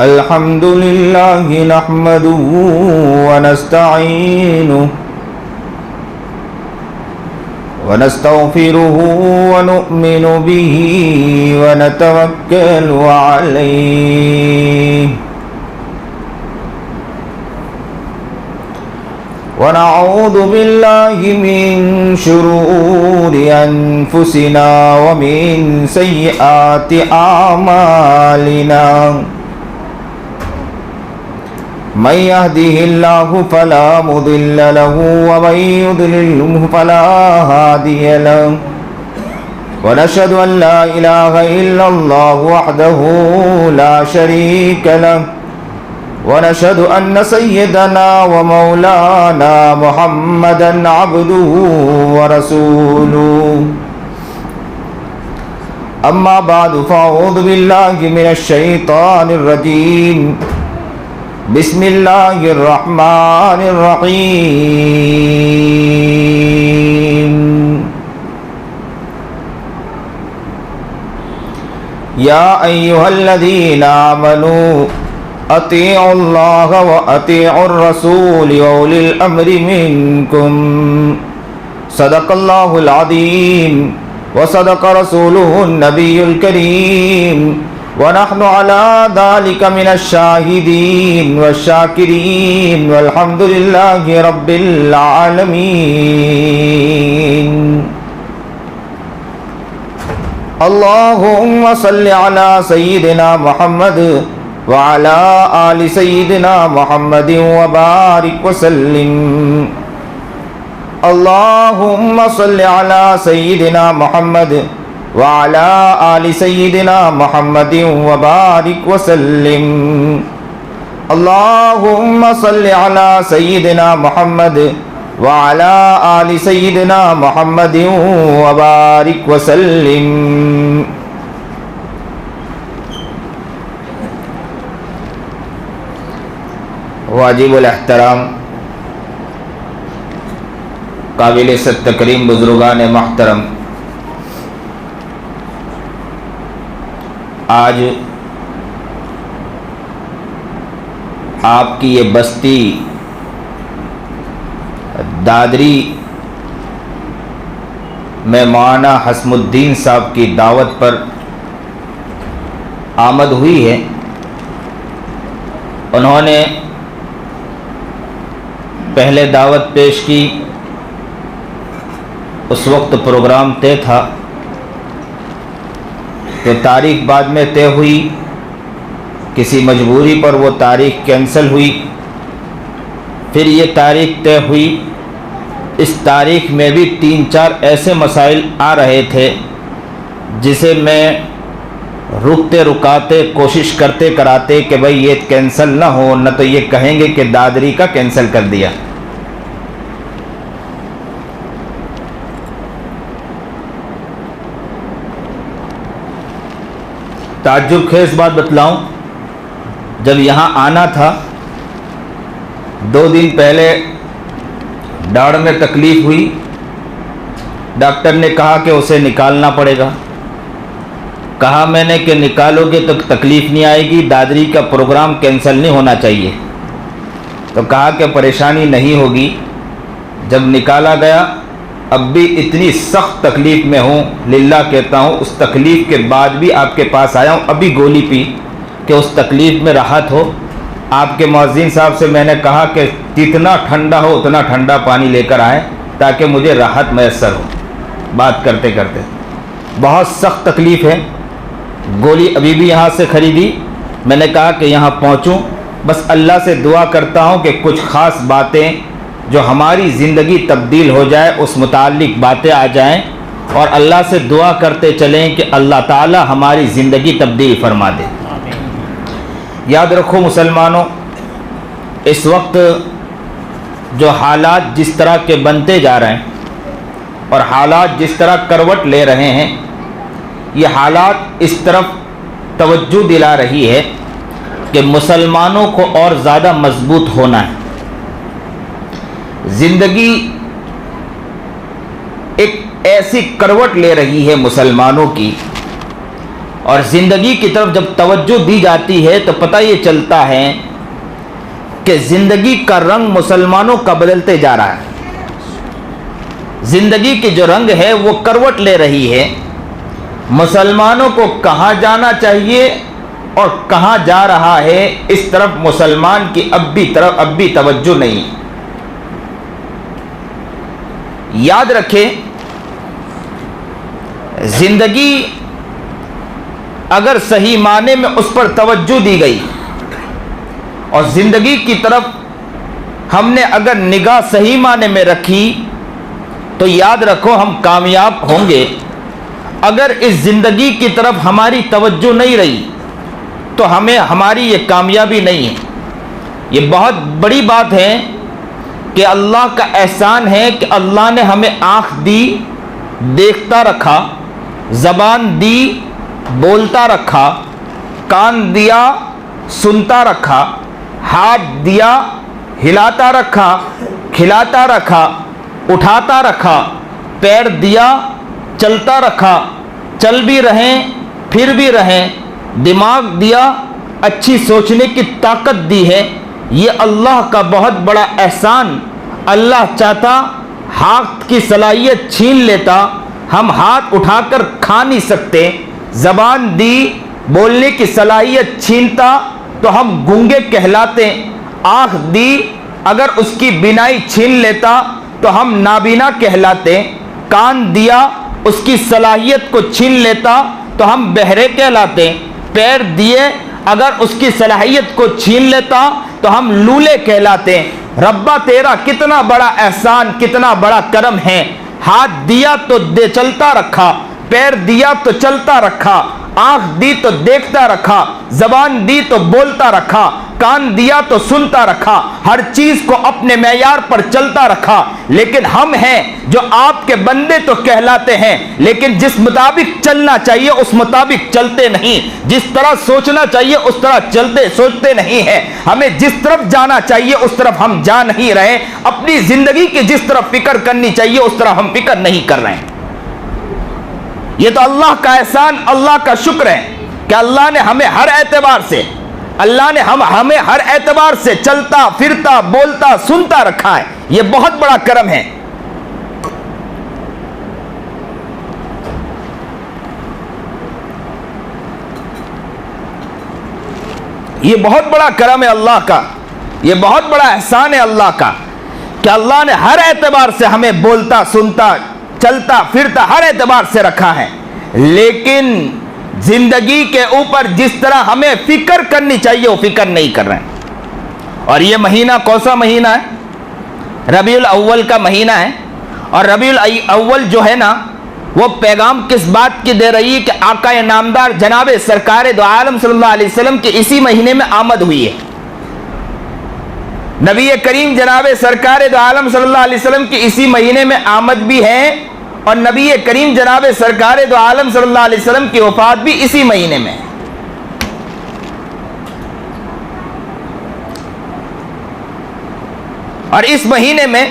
الحمد لله نحمده ونستعينه ونستغفره ونؤمن به ونتوكل عليه ونعوذ بالله من شرور أنفسنا ومن سيئات أعمالنا من يهده الله فلا مضل له ومن يضلله فلا هادي له ونشهد أن لا إله إلا الله وحده لا شريك له ونشهد أن سيدنا ومولانا محمدا عبده ورسوله أما بعد فأعوذ بالله من الشيطان الرجيم بسم الله الرحمن الرحيم يا أيها الذين آمنوا أطيعوا الله وأطيعوا الرسول وأولي الأمر منكم صدق الله العظيم وصدق رسوله النبي الكريم ونحن على ذلك من الشاهدين والشاكرين والحمد لله رب العالمين اللهم صل على سيدنا محمد وعلى آل سيدنا محمد وبارك وسلم اللهم صل على سيدنا محمد وعلى آل سيدنا محمد وبارك وسلم اللهم صل على سيدنا محمد وعلى آل سيدنا محمد وبارك وسلم واجب الاحترام قابل عزت تکریم بزرگان محترم، آج آپ کی یہ بستی دادری میں مولانا حسم الدین صاحب کی دعوت پر آمد ہوئی ہے۔ انہوں نے پہلے دعوت پیش کی، اس وقت پروگرام طے تھا تو تاریخ بعد میں طے ہوئی، کسی مجبوری پر وہ تاریخ کینسل ہوئی، پھر یہ تاریخ طے ہوئی۔ اس تاریخ میں بھی 3-4 ایسے مسائل آ رہے تھے جسے میں رکتے رکاتے کوشش کرتے کراتے کہ بھئی یہ کینسل نہ ہو، نہ تو یہ کہیں گے کہ دادری کا کینسل کر دیا۔ تعجب خیز بات بتلاؤں، جب یہاں آنا تھا 2 دن پہلے داڑھ میں تکلیف ہوئی، ڈاکٹر نے کہا کہ اسے نکالنا پڑے گا۔ کہا میں نے کہ نکالو گے تو تکلیف نہیں آئے گی، دادری کا پروگرام کینسل نہیں ہونا چاہیے۔ تو کہا کہ پریشانی نہیں ہوگی۔ جب نکالا گیا، اب بھی اتنی سخت تکلیف میں ہوں، للہ کہتا ہوں، اس تکلیف کے بعد بھی آپ کے پاس آیا ہوں، ابھی گولی پی کہ اس تکلیف میں راحت ہو۔ آپ کے مؤذن صاحب سے میں نے کہا کہ جتنا ٹھنڈا ہو اتنا ٹھنڈا پانی لے کر آئیں تاکہ مجھے راحت میسر ہو۔ بات کرتے کرتے بہت سخت تکلیف ہے، گولی ابھی بھی یہاں سے خریدی۔ میں نے کہا کہ یہاں پہنچوں، بس اللہ سے دعا کرتا ہوں کہ کچھ خاص باتیں جو ہماری زندگی تبدیل ہو جائے، اس متعلق باتیں آ جائیں، اور اللہ سے دعا کرتے چلیں کہ اللہ تعالی ہماری زندگی تبدیل فرما دے۔ یاد رکھو مسلمانوں، اس وقت جو حالات جس طرح کے بنتے جا رہے ہیں اور حالات جس طرح کروٹ لے رہے ہیں، یہ حالات اس طرف توجہ دلا رہی ہے کہ مسلمانوں کو اور زیادہ مضبوط ہونا ہے۔ زندگی ایک ایسی کروٹ لے رہی ہے مسلمانوں کی، اور زندگی کی طرف جب توجہ دی جاتی ہے تو پتہ یہ چلتا ہے کہ زندگی کا رنگ مسلمانوں کا بدلتے جا رہا ہے. زندگی کی جو رنگ ہے وہ کروٹ لے رہی ہے. مسلمانوں کو کہاں جانا چاہیے اور کہاں جا رہا ہے اس طرف مسلمان کی اب بھی توجہ نہیں. یاد رکھیں، زندگی اگر صحیح معنی میں اس پر توجہ دی گئی اور زندگی کی طرف ہم نے اگر نگاہ صحیح معنی میں رکھی تو یاد رکھو ہم کامیاب ہوں گے. اگر اس زندگی کی طرف ہماری توجہ نہیں رہی تو ہماری یہ کامیابی نہیں ہے. یہ بہت بڑی بات ہے کہ اللہ کا احسان ہے کہ اللہ نے ہمیں آنکھ دی دیکھتا رکھا، زبان دی بولتا رکھا، کان دیا سنتا رکھا، ہاتھ دیا ہلاتا رکھا، کھلاتا رکھا، اٹھاتا رکھا، پیر دیا چلتا رکھا، چل بھی رہیں پھر بھی رہیں، دماغ دیا اچھی سوچنے کی طاقت دی ہے. یہ اللہ کا بہت بڑا احسان. اللہ چاہتا ہاتھ کی صلاحیت چھین لیتا، ہم ہاتھ اٹھا کر کھا نہیں سکتے. زبان دی بولنے کی صلاحیت چھینتا تو ہم گونگے کہلاتے. آنکھ دی اگر اس کی بینائی چھین لیتا تو ہم نابینا کہلاتے. کان دیا اس کی صلاحیت کو چھین لیتا تو ہم بہرے کہلاتے. پیر دیے اگر اس کی صلاحیت کو چھین لیتا تو ہم لولے کہلاتے. ربا تیرا کتنا بڑا احسان، کتنا بڑا کرم ہے. ہاتھ دیا تو چلتا رکھا، پیر دیا تو چلتا رکھا، آنکھ دی تو دیکھتا رکھا، زبان دی تو بولتا رکھا، کان دیا تو سنتا رکھا، ہر چیز کو اپنے معیار پر چلتا رکھا. لیکن ہم ہیں جو آپ کے بندے تو کہلاتے ہیں لیکن جس مطابق چلنا چاہیے اس مطابق چلتے نہیں، جس طرح سوچنا چاہیے اس طرح سوچتے نہیں ہیں. ہمیں جس طرف جانا چاہیے اس طرف ہم جا نہیں رہے. اپنی زندگی کی جس طرف فکر کرنی چاہیے اس طرح ہم فکر نہیں کر رہے ہیں. یہ تو اللہ کا احسان، اللہ کا شکر ہے کہ اللہ نے ہمیں ہر اعتبار سے چلتا پھرتا بولتا سنتا رکھا ہے. یہ بہت بڑا کرم ہے. یہ بہت بڑا کرم ہے اللہ کا، یہ بہت بڑا احسان ہے اللہ کا کہ اللہ نے ہر اعتبار سے ہمیں بولتا سنتا چلتا پھرتا ہر اعتبار سے رکھا ہے. لیکن زندگی کے اوپر جس طرح ہمیں فکر کرنی چاہیے وہ فکر نہیں کر رہے ہیں. اور یہ مہینہ کون سا مہینہ ہے؟ ربیع الاول کا مہینہ ہے. اور ربیع الاول جو ہے نا وہ پیغام کس بات کی دے رہی ہے کہ آقا نامدار جناب سرکار دو عالم صلی اللہ علیہ وسلم کی اسی مہینے میں آمد ہوئی ہے. نبی کریم جناب سرکار دو عالم صلی اللہ علیہ وسلم کی اسی مہینے میں آمد بھی ہے اور نبی کریم جناب سرکار دو عالم صلی اللہ علیہ وسلم کی وفات بھی اسی مہینے میں ہے. اور اس مہینے میں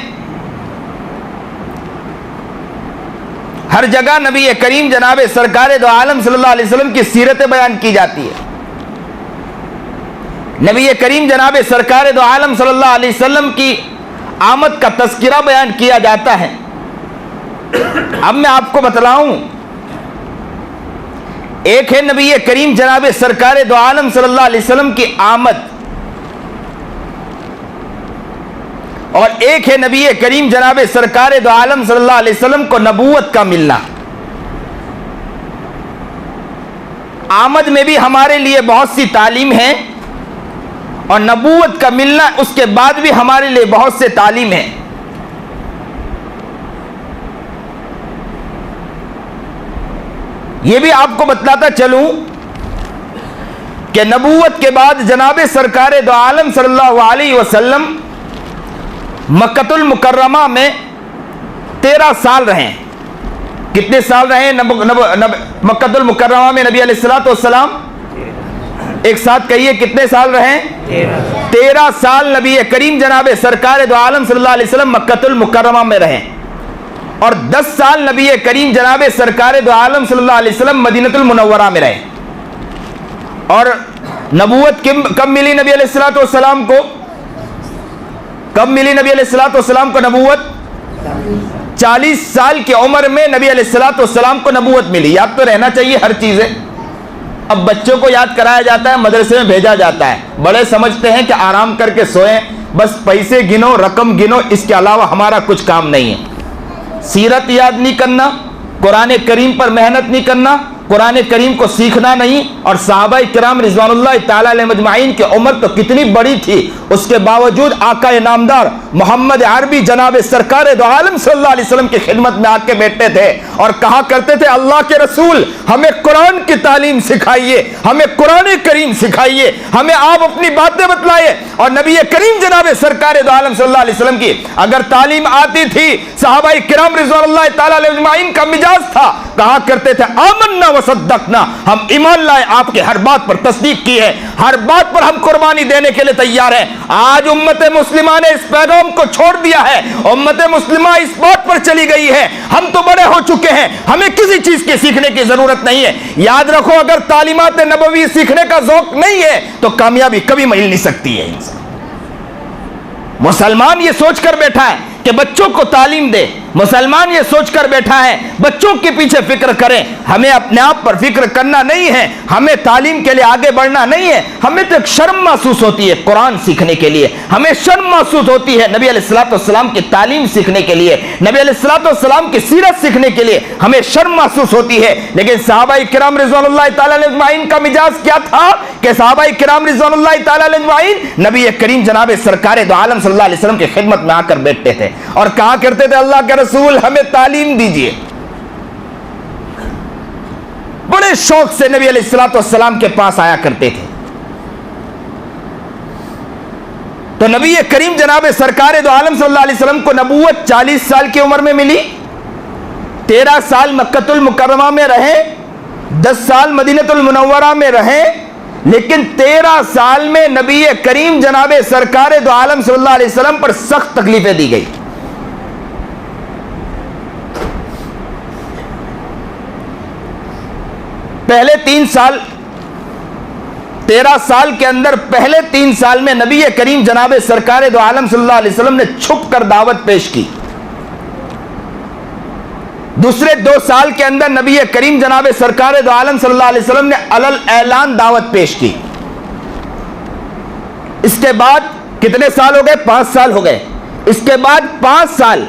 ہر جگہ نبی کریم جناب سرکار دو عالم صلی اللہ علیہ وسلم کی سیرت بیان کی جاتی ہے. نبی کریم جناب سرکار دو عالم صلی اللہ علیہ وسلم کی آمد کا تذکرہ بیان کیا جاتا ہے. اب میں آپ کو بتلاؤں، ایک ہے نبی کریم جناب سرکار دو عالم صلی اللہ علیہ وسلم کی آمد اور ایک ہے نبی کریم جناب سرکار دو عالم صلی اللہ علیہ وسلم کو نبوت کا ملنا. آمد میں بھی ہمارے لیے بہت سی تعلیم ہے اور نبوت کا ملنا اس کے بعد بھی ہمارے لیے بہت سے تعلیم ہے. یہ بھی آپ کو بتلاتا چلوں کہ نبوت کے بعد جناب سرکار دو عالم صلی اللہ علیہ وسلم مکۃ المکرمہ میں 13 سال رہے. کتنے سال رہے مکۃ المکرمہ میں نبی علیہ الصلوۃ والسلام؟ ایک ساتھ کہیے کتنے سال رہے؟ 13 سال نبی کریم جناب سرکار دو عالم صلی اللہ علیہ وسلم مکۃ المکرمہ میں رہے اور 10 سال نبی کریم جناب سرکار دو عالم صلی اللہ علیہ وسلم مدینہ المنورہ میں رہے. اور نبوت کب ملی نبی علیہ الصلوۃ والسلام کو؟ کب ملی نبی علیہ الصلوۃ والسلام کو نبوت؟ 40 سال کی عمر میں نبی علیہ الصلوۃ والسلام کو نبوت ملی. یاد تو رہنا چاہیے ہر چیز ہے. اب بچوں کو یاد کرایا جاتا ہے, مدرسے میں بھیجا جاتا ہے, بڑے سمجھتے ہیں کہ آرام کر کے سوئیں, بس پیسے گنو, رقم گنو, اس کے علاوہ ہمارا کچھ کام نہیں ہے. سیرت یاد نہیں کرنا, قرآن کریم پر محنت نہیں کرنا, قرآن کریم کو سیکھنا نہیں. اور صحابہ کرام رضوان اللہ تعالی علیہ مجمعین کی عمر تو کتنی بڑی تھی, اس کے باوجود آقا نامدار محمد عربی جناب سرکار دو عالم صلی اللہ علیہ وسلم کی خدمت میں آ کے بیٹھتے تھے اور کہا کرتے تھے, اللہ کے رسول ہمیں قرآن کی تعلیم سکھائیے, ہمیں قرآن کریم سکھائیے, ہمیں آپ اپنی باتیں بتلائیے. اور نبی کریم جناب سرکار دو عالم صلی اللہ علیہ وسلم کی اگر تعلیم آتی تھی, صحابہ کرام رضوان اللہ تعالی علیہ مجمعین کا مزاج تھا, کہا کرتے تھے آمنا وصدقنا, ہم ایمان لائے, آپ کے ہر بات پر تصدیق کی ہے, ہر بات پر ہم قربانی دینے کے لیے تیار ہیں. آج امت مسلمہ نے اس پیغام کو چھوڑ دیا ہے, امت مسلمہ اس بات پر چلی گئی ہے, ہم تو بڑے ہو چکے ہیں, ہمیں کسی چیز کے سیکھنے کی ضرورت نہیں ہے. یاد رکھو, اگر تعلیمات نبوی سیکھنے کا ذوق نہیں ہے تو کامیابی کبھی مل نہیں سکتی ہے. مسلمان یہ سوچ کر بیٹھا ہے کہ بچوں کو تعلیم دے, مسلمان یہ سوچ کر بیٹھا ہے بچوں کے پیچھے فکر کریں. ہمیں اپنے آپ پر فکر کرنا نہیں ہے, ہمیں تعلیم کے لیے آگے بڑھنا نہیں ہے. ہمیں تو ایک شرم محسوس ہوتی ہے قرآن سیکھنے کے لیے, ہمیں شرم محسوس ہوتی ہے نبی علیہ الصلوۃ والسلام کی تعلیم سیکھنے کے لیے, نبی علیہ الصلوۃ والسلام کی سیرت سیکھنے کے لیے ہمیں شرم محسوس ہوتی ہے. لیکن صحابہ کرام رضوان اللہ تعالی علیہ اجمعین کا مزاج کیا تھا کہ صحابہ کرام رضوان اللہ تعالی علیہ اجمعین نبی کریم جناب سرکار دو عالم صلی اللہ علیہ وسلم کی خدمت میں آ کر بیٹھتے تھے اور کہا کرتے تھے, اللہ کے رسول ہمیں تعلیم دیجئے. بڑے شوق سے نبی علیہ الصلوۃ والسلام کے پاس آیا کرتے تھے. تو نبی کریم جناب سرکار دو عالم صلی اللہ علیہ وسلم کو نبوت 40 سال کی عمر میں ملی. 13 سال مکہ المکرمہ میں رہے, 10 سال مدینہ المنورہ میں رہے, لیکن 13 سال میں نبی کریم جناب سرکار دو عالم صلی اللہ علیہ وسلم پر سخت تکلیفیں دی گئی. پہلے 3 سال, 13 سال کے اندر پہلے 3 سال میں نبی کریم جناب سرکار دو عالم صلی اللہ علیہ وسلم نے چھپ کر دعوت پیش کی. دوسرے 2 سال کے اندر نبی کریم جناب سرکار دو عالم صلی اللہ علیہ وسلم نے علل اعلان دعوت پیش کی. اس کے بعد کتنے سال ہو گئے؟ 5 سال ہو گئے. اس کے بعد 5 سال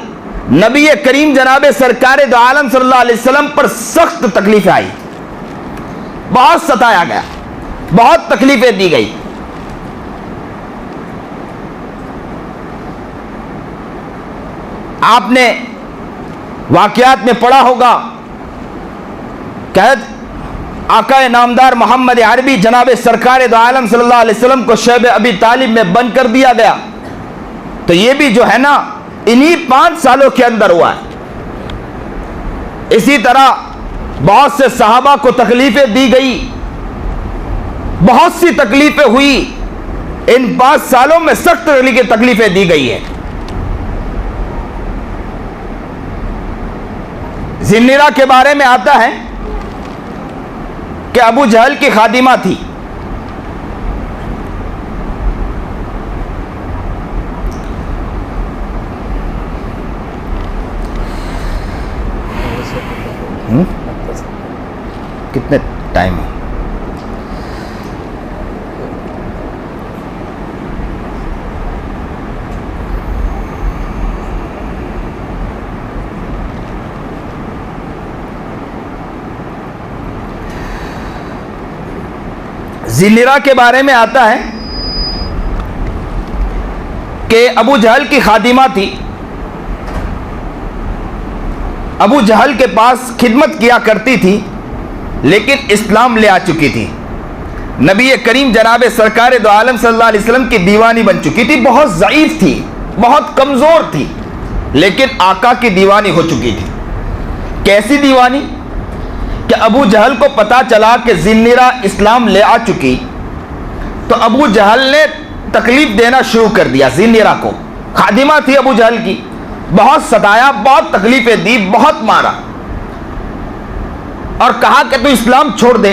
نبی کریم جناب سرکار دو عالم صلی اللہ علیہ وسلم پر سخت تکلیفیں آئی, بہت ستایا گیا, بہت تکلیفیں دی گئی. آپ نے واقعات میں پڑھا ہوگا کہ آقا نامدار محمد عربی جناب سرکار دو عالم صلی اللہ علیہ وسلم کو شیب ابی طالب میں بند کر دیا گیا. تو یہ بھی جو ہے نا انہی 5 سالوں کے اندر ہوا ہے. اسی طرح بہت سے صحابہ کو تکلیفیں دی گئی, بہت سی تکلیفیں ہوئی. ان 5 سالوں میں سخت تکلیفیں دی گئی ہیں. ذنیرہ کے بارے میں آتا ہے کہ ابو جہل کی خادمہ تھی. کتنے ٹائم ہے؟ ذنیرہ کے بارے میں آتا ہے کہ ابو جہل کی خادمہ تھی. ابو جہل کے پاس خدمت کیا کرتی تھی, لیکن اسلام لے آ چکی تھی. نبی کریم جناب سرکار دو عالم صلی اللہ علیہ وسلم کی دیوانی بن چکی تھی. بہت ضعیف تھی, بہت کمزور تھی, لیکن آقا کی دیوانی ہو چکی تھی. کیسی دیوانی کہ ابو جہل کو پتا چلا کہ ذنیرہ اسلام لے آ چکی, تو ابو جہل نے تکلیف دینا شروع کر دیا. ذنیرہ کو خادمہ تھی ابو جہل کی, بہت ستایا, بہت تکلیفیں دی, بہت مارا, اور کہا کہ تو اسلام چھوڑ دے.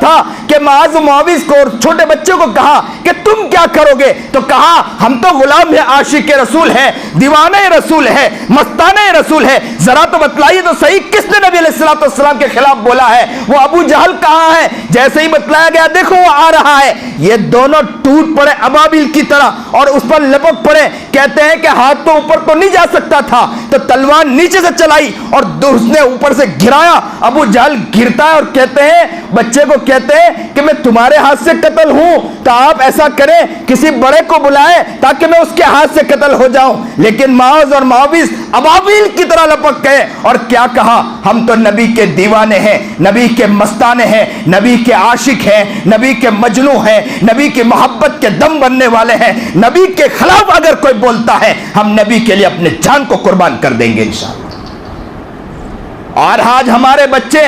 تھا کہ معاذ و معاوض کو اور چھوٹے بچے کو کہا کہ تم کیا کرو گے؟ تو کہا ہم تو غلام ہے، عاشق رسول ہے، دیوانہ رسول ہے، مستانہ رسول ہے۔ ذرا تو بتلائیے تو صحیح کس نے نبی علیہ الصلوۃ والسلام کے خلاف بولا ہے؟ وہ ابو جہل کہاں ہے؟ جیسے ہی بتلایا گیا دیکھو وہ آ رہا ہے، یہ دونوں ٹوٹ پڑے ابابیل کی طرح اور اس پر لپک پڑے۔ کہتے ہیں کہ ہاتھ تو اوپر تو نہیں جا سکتا تھا تو تلوار نیچے سے چلائی اور اس نے اوپر سے گرایا۔ ابو جہل گرتا ہے اور کہتے ہیں، بچے کو کہتے ہیں کہ میں تمہارے ہاتھ سے قتل ہوں تو آپ ایسا کریں کسی بڑے کو بلائیں تاکہ میں اس کے ہاتھ سے قتل ہو جاؤں۔ لیکن معاذ اور معاوض ابابیل کی طرح لپک گئے اور کیا کہا؟ ہم تو نبی کے دیوانے ہیں، نبی کے مستانے ہیں، نبی کے عاشق ہیں، نبی کے مجنو ہیں، نبی کی محبت کے دم بننے والے ہیں۔ نبی کے خلاف اگر کوئی بولتا ہے ہم نبی کے لیے اپنے جان کو قربان کر دیں گے انشاءاللہ۔ اور آج ہمارے بچے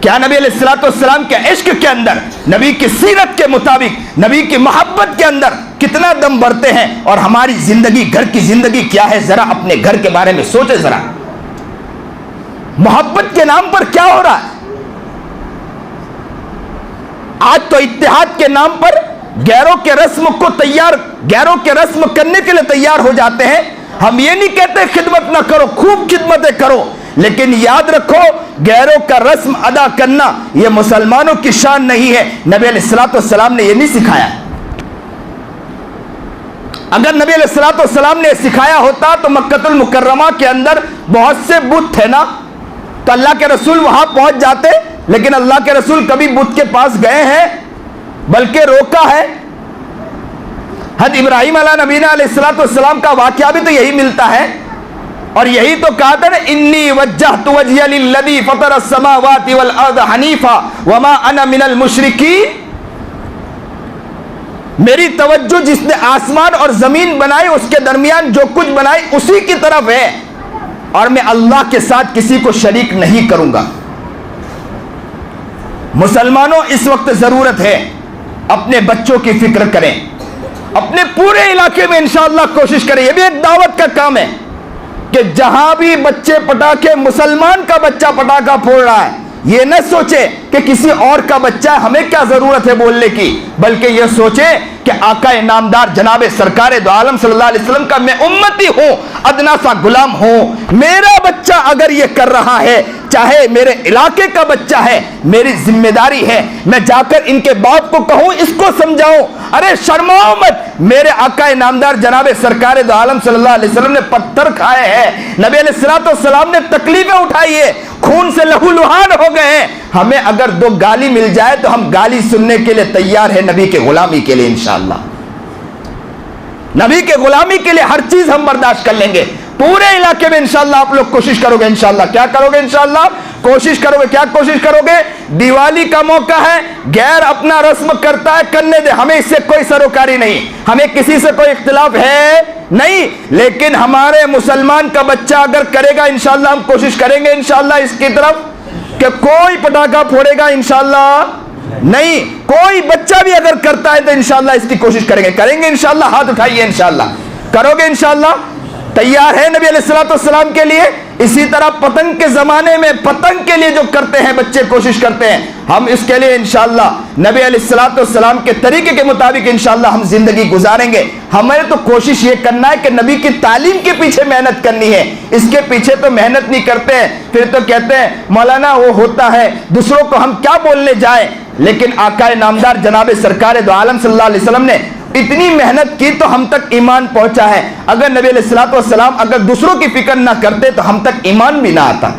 کیا نبی علیہ الصلوۃ والسلام کے عشق کے اندر، نبی کی سیرت کے مطابق، نبی کی محبت کے اندر کتنا دم بھرتے ہیں؟ اور ہماری زندگی، گھر کی زندگی کیا ہے؟ ذرا اپنے گھر کے بارے میں سوچے، ذرا محبت کے نام پر کیا ہو رہا ہے؟ آج تو اتحاد کے نام پر غیروں کے رسم کرنے کے لیے تیار ہو جاتے ہیں۔ ہم یہ نہیں کہتے خدمت نہ کرو، خوب خدمتیں کرو، لیکن یاد رکھو غیروں کا رسم ادا کرنا یہ مسلمانوں کی شان نہیں ہے۔ نبی علیہ الصلوۃ والسلام نے یہ نہیں سکھایا۔ اگر نبی علیہ الصلوۃ والسلام نے سکھایا ہوتا تو مکہ المکرمہ کے اندر بہت سے بت تھے نا، تو اللہ کے رسول وہاں پہنچ جاتے، لیکن اللہ کے رسول کبھی بت کے پاس گئے ہیں؟ بلکہ روکا ہے۔ حضرت ابراہیم علیہ نبینا علیہ الصلوۃ والسلام کا واقعہ بھی تو یہی ملتا ہے، اور یہی تو کہا تھا نا، انی وجہت وجہی للذی فطر السماوات والارض حنیفا وما انا من المشرکین۔ میری توجہ جس نے آسمان اور زمین بنائی، اس کے درمیان جو کچھ بنائی اسی کی طرف ہے، اور میں اللہ کے ساتھ کسی کو شریک نہیں کروں گا۔ مسلمانوں اس وقت ضرورت ہے اپنے بچوں کی فکر کریں، اپنے پورے علاقے میں انشاءاللہ کوشش کریں۔ یہ بھی ایک دعوت کا کام ہے کہ جہاں بھی بچے پٹاخے، مسلمان کا بچہ پٹاخہ پھوڑ رہا ہے، یہ نہ سوچے کہ کسی اور کا بچہ ہے، ہمیں کیا ضرورت ہے بولنے کی، بلکہ یہ سوچے کہ آقا نامدار جناب سرکار دو عالم صلی اللہ علیہ وسلم کا میں امتی ہوں، ادنا سا غلام ہوں۔ میرا بچہ اگر یہ کر رہا ہے، چاہے میرے علاقے کا بچہ ہے، میری ذمہ داری ہے میں جا کر ان کے باپ کو کہوں، اس کو سمجھاؤں، ارے شرماؤ مت، میرے آقا نامدار جناب سرکار دو عالم صلی اللہ علیہ وسلم نے پتھر کھائے ہیں، نبی علیہ الصلوۃ والسلام نے تکلیفیں اٹھائی ہے، خون سے لہو لہان ہو گئے ہیں۔ ہمیں اگر دو گالی مل جائے تو ہم گالی سننے کے لیے تیار ہیں، نبی کے غلامی کے لیے انشاءاللہ، نبی کے غلامی کے لیے ہر چیز ہم برداشت کر لیں گے۔ پورے علاقے میں انشاءاللہ آپ لوگ کوشش کرو گے، انشاءاللہ کیا کرو گے؟ انشاءاللہ کوشش کرو گے۔ کیا کوشش کرو گے؟ دیوالی کا موقع ہے، غیر اپنا رسم کرتا ہے، کرنے دے، ہمیں اس سے کوئی سروکاری نہیں، ہمیں کسی سے کوئی اختلاف ہے نہیں، لیکن ہمارے مسلمان کا بچہ اگر کرے گا انشاءاللہ ہم کوشش کریں گے انشاءاللہ اس کی طرف کہ کوئی پٹاخہ پھوڑے گا انشاءاللہ نہیں، کوئی بچہ بھی اگر کرتا ہے تو انشاءاللہ اس کی کوشش کریں گے انشاءاللہ۔ ہاتھ اٹھائیے، انشاءاللہ کرو گے، انشاءاللہ تیار ہے نبی علیہ الصلوۃ والسلام کے لیے۔ اسی طرح پتنگ کے زمانے میں پتنگ کے لیے جو کرتے ہیں بچے، کوشش کرتے ہیں، ہم اس کے لیے انشاءاللہ نبی علیہ الصلوۃ والسلام کے طریقے کے مطابق انشاءاللہ ہم زندگی گزاریں گے۔ ہمیں تو کوشش یہ کرنا ہے کہ نبی کی تعلیم کے پیچھے محنت کرنی ہے، اس کے پیچھے تو محنت نہیں کرتے ہیں، پھر تو کہتے ہیں مولانا وہ ہوتا ہے، دوسروں کو ہم کیا بولنے جائیں۔ لیکن آقا نامدار جناب سرکار دو عالم صلی اللہ علیہ وسلم نے اتنی محنت کی تو ہم تک ایمان پہنچا ہے۔ اگر نبی علیہ الصلوۃ والسلام اگر دوسروں کی فکر نہ کرتے تو ہم تک ایمان بھی نہ آتا۔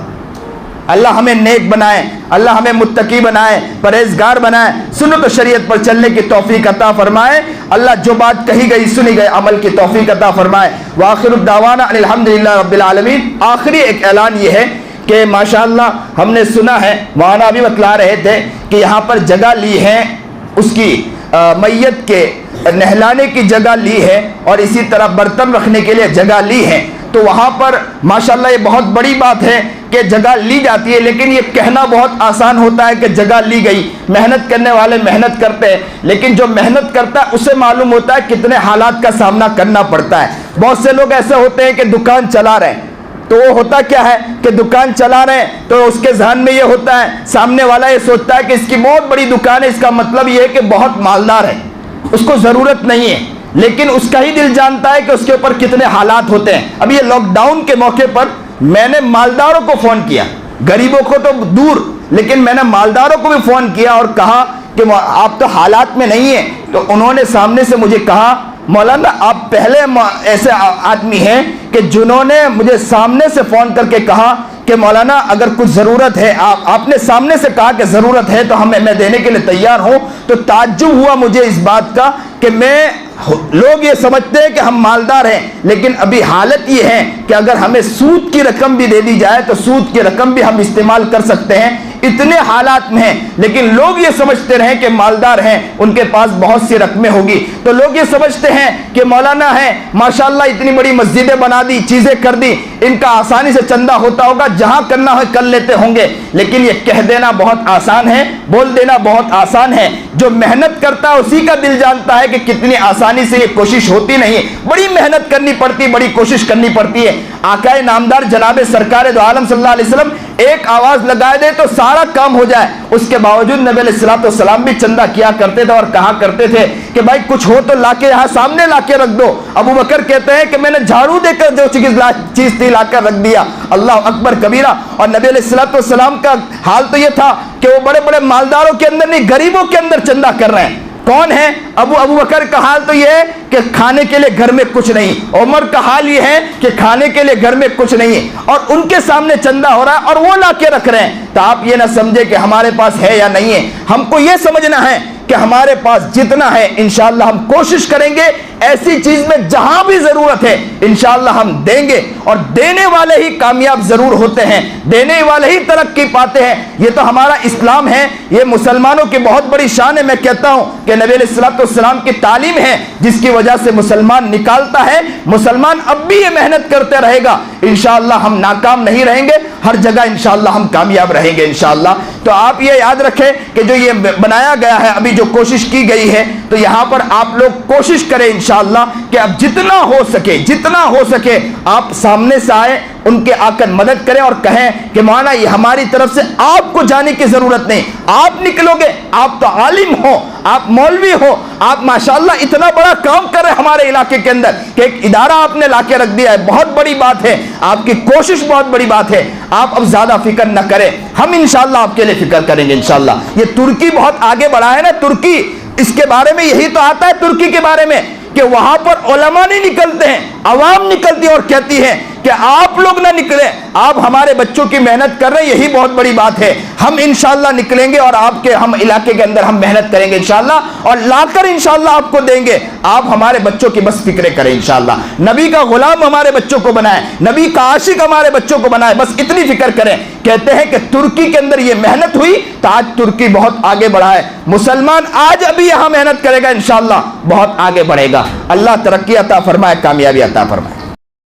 اللہ ہمیں نیک بنائے، اللہ ہمیں متقی بنائے، پرہیزگار بنائے، سنت و شریعت پر چلنے کی توفیق عطا فرمائے۔ اللہ جو بات کہی گئی سنی گئی عمل کی توفیق عطا فرمائے۔ وآخر الدعوانا ان الحمدللہ رب العالمین۔ آخری ایک اعلان یہ ہے کہ ماشاءاللہ ہم نے سنا ہے، مولانا بھی بتلا رہے تھے کہ یہاں پر جگہ لی ہے، اس کی میت کے نہلانے کی جگہ لی ہے، اور اسی طرح برتن رکھنے کے لیے جگہ لی ہے، تو وہاں پر ماشاءاللہ یہ بہت بڑی بات ہے کہ جگہ لی جاتی ہے، لیکن یہ کہنا بہت آسان ہوتا ہے کہ جگہ لی گئی، محنت کرنے والے محنت کرتے ہیں، لیکن جو محنت کرتا ہے اسے معلوم ہوتا ہے کتنے حالات کا سامنا کرنا پڑتا ہے۔ بہت سے لوگ ایسے ہوتے ہیں کہ دکان چلا رہے ہیں، تو وہ ہوتا کیا ہے کہ دکان چلا رہے ہیں تو اس کے ذہن میں یہ ہوتا ہے, سامنے والا یہ سوچتا ہے کہ اس کی بہت بڑی دکان ہے, اس کا مطلب یہ ہے کہ بہت مالدار ہے, اس کو ضرورت نہیں ہے, لیکن اس کا ہی دل جانتا ہے کہ اس کے اوپر کتنے حالات ہوتے ہیں. اب یہ لاک ڈاؤن کے موقع پر میں نے مالداروں کو فون کیا, غریبوں کو تو دور, لیکن میں نے مالداروں کو بھی فون کیا اور کہا کہ آپ تو حالات میں نہیں ہیں. تو انہوں نے سامنے سے مجھے کہا مولانا آپ پہلے ایسے آدمی ہیں کہ جنہوں نے مجھے سامنے سے فون کر کے کہا کہ مولانا اگر کچھ ضرورت ہے, آپ نے سامنے سے کہا کہ ضرورت ہے تو میں دینے کے لیے تیار ہوں. تو تعجب ہوا مجھے اس بات کا کہ لوگ یہ سمجھتے ہیں کہ ہم مالدار ہیں, لیکن ابھی حالت یہ ہے کہ اگر ہمیں سود کی رقم بھی دے دی جائے تو سود کی رقم بھی ہم استعمال کر سکتے ہیں, اتنے حالات میں ہیں. لیکن لوگ یہ سمجھتے رہیں کہ مالدار ہیں, ان کے پاس بہت سی رقمیں ہوگی, تو لوگ یہ سمجھتے ہیں کہ مولانا ہے ماشاءاللہ اتنی بڑی مسجدیں بنا دی, چیزیں کر دی, ان کا آسانی سے چندہ ہوتا ہوگا, جہاں کرنا ہے کر لیتے ہوں گے. لیکن یہ کہہ دینا بہت آسان ہے, بول دینا بہت آسان ہے. جو محنت کرتا ہے اسی کا دل جانتا ہے کہ کتنی آسانی سے یہ کوشش ہوتی نہیں, بڑی محنت کرنی پڑتی, بڑی کوشش کرنی پڑتی ہے. آقا نامدار جناب سرکار دو عالم صلی اللہ علیہ وسلم ایک آواز لگائے دے تو سارا کام ہو جائے, اس کے باوجود نبی علیہ السلام بھی چندہ کیا کرتے تھے اور کہا کرتے تھے کہ بھائی کچھ ہو تو لا کے یہاں سامنے لا کے رکھ دو. ابو بکر کہتے ہیں کہ میں نے جھاڑو دے کر جو چیز تھی لا کر رکھ دیا, اللہ اکبر کبیرہ. اور نبی علیہ السلام کا حال تو یہ تھا کہ وہ بڑے بڑے مالداروں کے اندر نہیں, غریبوں کے اندر چندہ کر رہے ہیں. کون ہے ابو بکر کا حال تو یہ ہے کہ کھانے کے لیے گھر میں کچھ نہیں, عمر کا حال یہ ہے کہ کھانے کے لیے گھر میں کچھ نہیں ہے, اور ان کے سامنے چندہ ہو رہا ہے اور وہ لا کے رکھ رہے ہیں. تو آپ یہ نہ سمجھے کہ ہمارے پاس ہے یا نہیں ہے, ہم کو یہ سمجھنا ہے کہ ہمارے پاس جتنا ہے انشاءاللہ ہم کوشش کریں گے ایسی چیز میں جہاں بھی ضرورت ہے انشاءاللہ ہم دیں گے, اور دینے والے ہی کامیاب ضرور ہوتے ہیں, دینے والے ہی ترقی پاتے ہیں. یہ تو ہمارا اسلام ہے, یہ مسلمانوں کی بہت بڑی شان ہے. میں کہتا ہوں کہ نبی علیہ السلام کی تعلیم ہے جس کی وجہ سے مسلمان نکالتا ہے. مسلمان اب بھی یہ محنت کرتے رہے گا, انشاءاللہ ہم ناکام نہیں رہیں گے, ہر جگہ انشاءاللہ ہم کامیاب رہیں گے انشاءاللہ. تو آپ یہ یاد رکھیں کہ جو یہ بنایا گیا ہے, ابھی جو کوشش کی گئی ہے, تو یہاں پر آپ لوگ کوشش کریں انشاءاللہ کہ اب جتنا ہو سکے آپ سامنے سے آئے, ان کے آ کر مدد کریں اور کہیں کہ مولانا یہ ہماری طرف سے آپ کو جانے کی ضرورت نہیں, آپ نکلو گے, آپ تو عالم ہو, آپ مولوی ہو, آپ ماشاءاللہ اتنا بڑا کام کر رہے ہمارے علاقے کے اندر کہ ایک ادارہ آپ نے لا کے رکھ دیا ہے, بہت بڑی بات ہے, آپ کی کوشش بہت بڑی بات ہے. آپ اب زیادہ فکر نہ کریں, ہم انشاءاللہ آپ کے لیے فکر کریں گے انشاءاللہ. یہ ترکی بہت آگے بڑھا ہے نا, ترکی, اس کے بارے میں یہی تو آتا ہے ترکی کے بارے میں کہ وہاں پر علماء نہیں نکلتے ہیں, عوام نکلتی ہے اور کہتی ہے کہ آپ لوگ نہ نکلیں, آپ ہمارے بچوں کی محنت کر رہے ہیں, یہی بہت بڑی بات ہے. ہم انشاءاللہ نکلیں گے اور آپ کے ہم علاقے کے اندر ہم محنت کریں گے انشاءاللہ, اور لا کر انشاءاللہ آپ کو دیں گے. آپ ہمارے بچوں کی بس فکریں کریں انشاءاللہ, نبی کا غلام ہمارے بچوں کو بنائیں, نبی کا عاشق ہمارے بچوں کو بنائیں, بس اتنی فکر کریں. کہتے ہیں کہ ترکی کے اندر یہ محنت ہوئی تو آج ترکی بہت آگے بڑھا ہے. مسلمان آج ابھی یہاں محنت کرے گا انشاءاللہ بہت آگے بڑھے گا. اللہ ترقی عطا فرمائے, کامیابی عطا فرمائے.